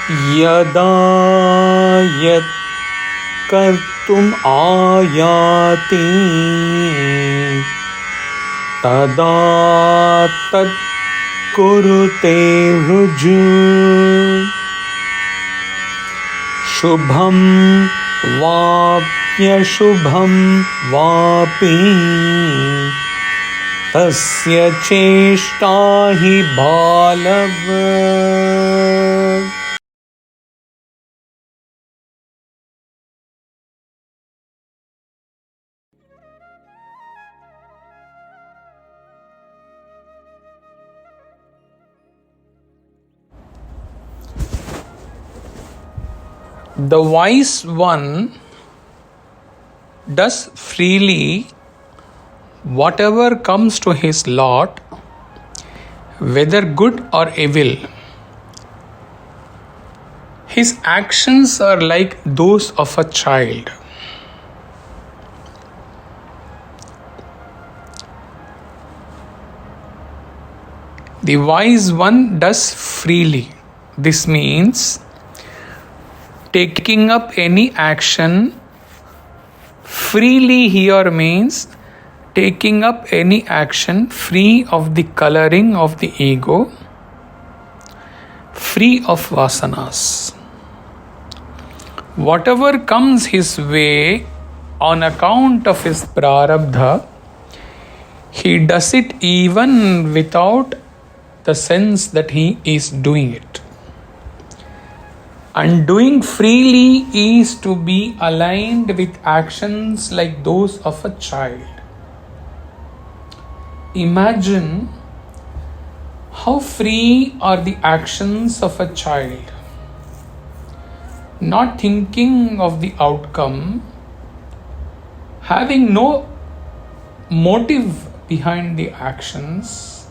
yadā yatkartumāyāti tadā tatkurute hyṛju śubhaṃ vāpyaśubhaṃ vāpi tasya ceṣṭā bālavat. The wise one does freely whatever comes to his lot, whether good or evil. His actions are like those of a child. The wise one does freely. This means taking up any action freely here means taking up any action free of the coloring of the ego, free of vasanas. Whatever comes his way on account of his prarabdha, he does it even without the sense that he is doing it. And doing freely is to be aligned with actions like those of a child. Imagine how free are the actions of a child, not thinking of the outcome, having no motive behind the actions,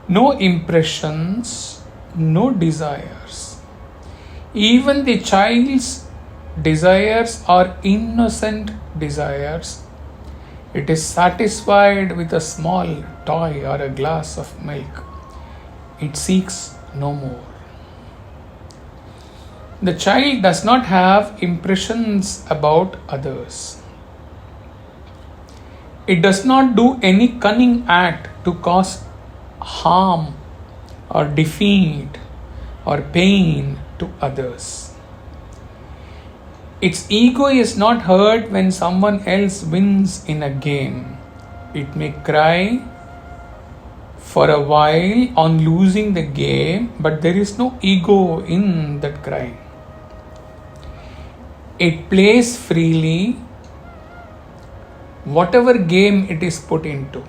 no impressions, no desires. Even the child's desires are innocent desires. It is satisfied with a small toy or a glass of milk. It seeks no more. The child does not have impressions about others. It does not do any cunning act to cause harm or defeat or pain to others. Its ego is not hurt when someone else wins in a game. It may cry for a while on losing the game, but there is no ego in that crying. It plays freely whatever game it is put into.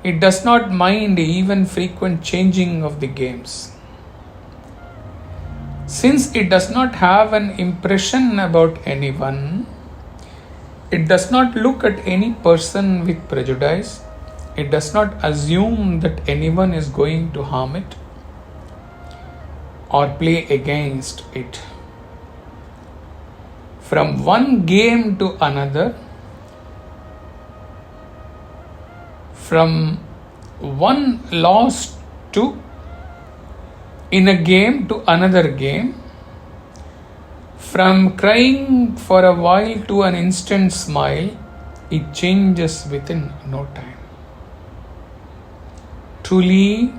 It does not mind even frequent changing of the games. Since it does not have an impression about anyone, it does not look at any person with prejudice, it does not assume that anyone is going to harm it or play against it. From one game to another, from one loss to in a game to another game, from crying for a while to an instant smile, it changes within no time. Truly,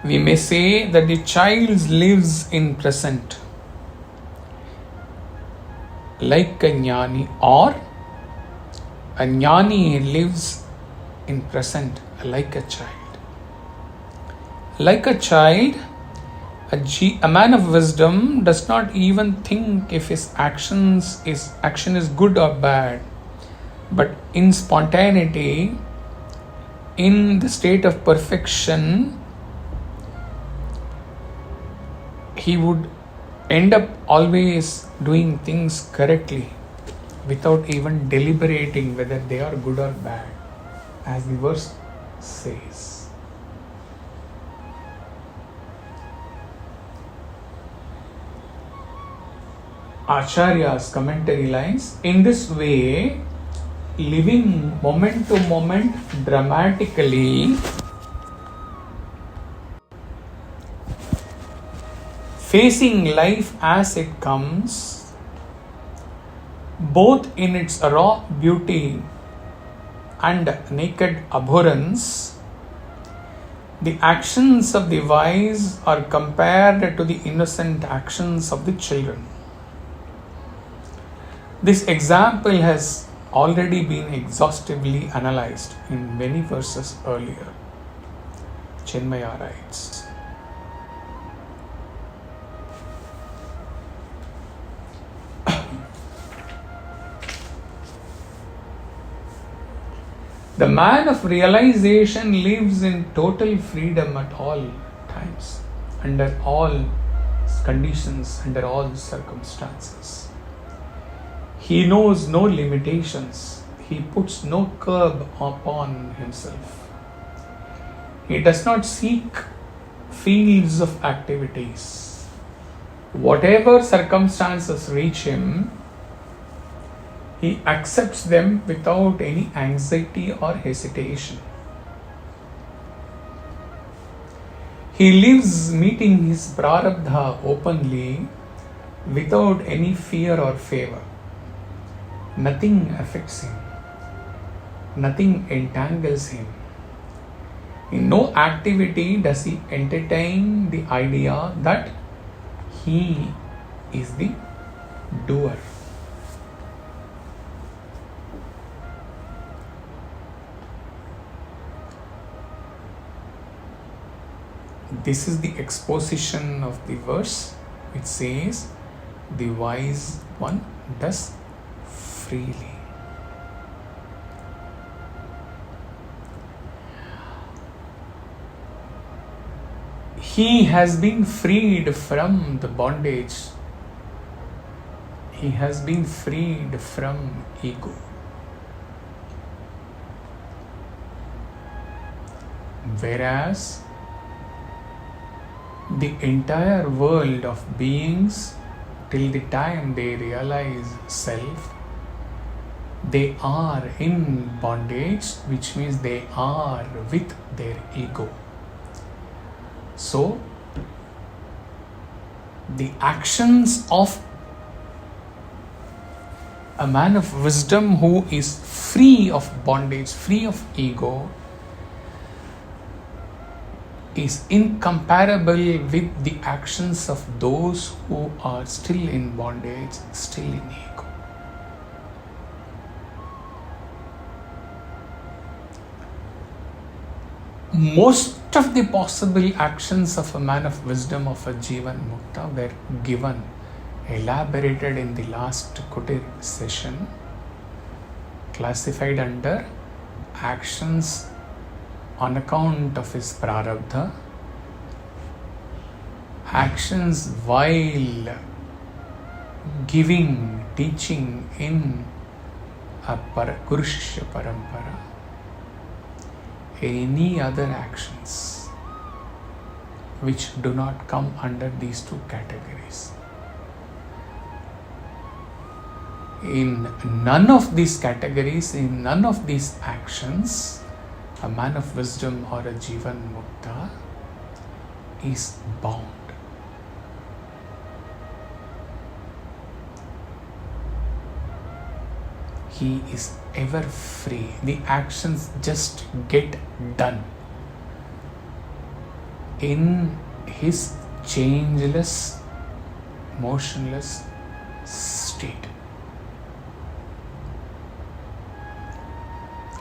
we may say that the child lives in present like a jnani, or a jnani lives in present like a child. Like a child, a man of wisdom does not even think if his action is good or bad, but in spontaneity, in the state of perfection, he would end up always doing things correctly without even deliberating whether they are good or bad, as the verse says. Acharya's commentary lines, in this way, living moment to moment dramatically, facing life as it comes, both in its raw beauty and naked abhorrence, the actions of the wise are compared to the innocent actions of the children. This example has already been exhaustively analyzed in many verses earlier. Chinmaya writes, the man of realization lives in total freedom at all times, under all conditions, under all circumstances. He knows no limitations. He puts no curb upon himself. He does not seek fields of activities. Whatever circumstances reach him, he accepts them without any anxiety or hesitation. He lives meeting his prarabdha openly without any fear or favor. Nothing affects him. Nothing entangles him. In no activity does he entertain the idea that he is the doer. This is the exposition of the verse. It says, the wise one does freely. He has been freed from the bondage. He has been freed from ego. Whereas the entire world of beings, till the time they realize self, they are in bondage, which means they are with their ego. So, the actions of a man of wisdom who is free of bondage, free of ego, is incomparable with the actions of those who are still in bondage, still in ego. Most of the possible actions of a man of wisdom, of a Jivan Mukta, were given, elaborated in the last Kutir session, classified under actions on account of his prarabdha, actions while giving, teaching in a Guru Shishya Parampara, any other actions which do not come under these two categories. In none of these categories, in none of these actions, a man of wisdom or a Jivan Mukta is bound. He is ever free. The actions just get done in his changeless, motionless state.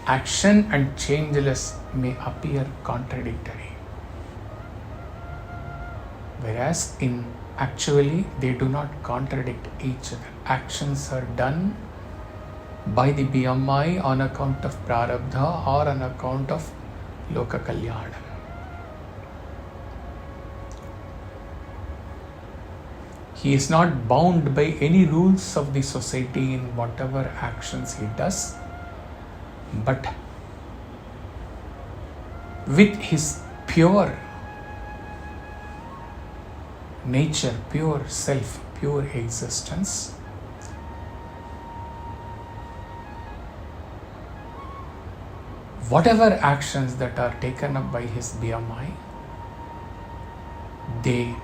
Action and changeless may appear contradictory, whereas in actually they do not contradict each other. Actions are done by the BMI on account of prarabdha or on account of loka kalyana. He is not bound by any rules of the society in whatever actions he does, but with his pure nature, pure self, pure existence, whatever actions that are taken up by his BMI, they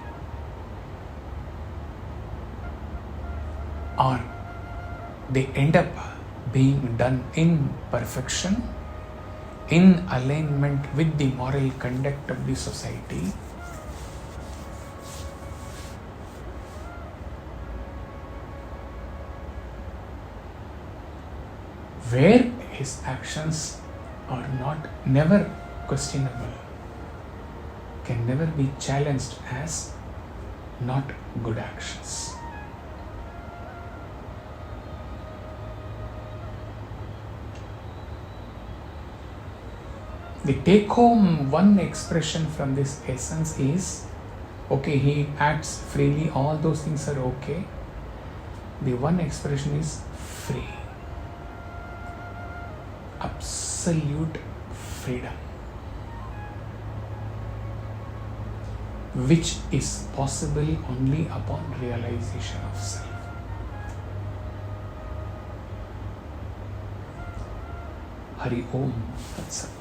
or they end up being done in perfection, in alignment with the moral conduct of the society, where his actions are never questionable, can never be challenged as not good actions. The take home one expression from this essence is, okay, he acts freely, all those things are okay. The one expression is free. Absolute freedom, which is possible only upon realization of self. Hari Om Tat Sat.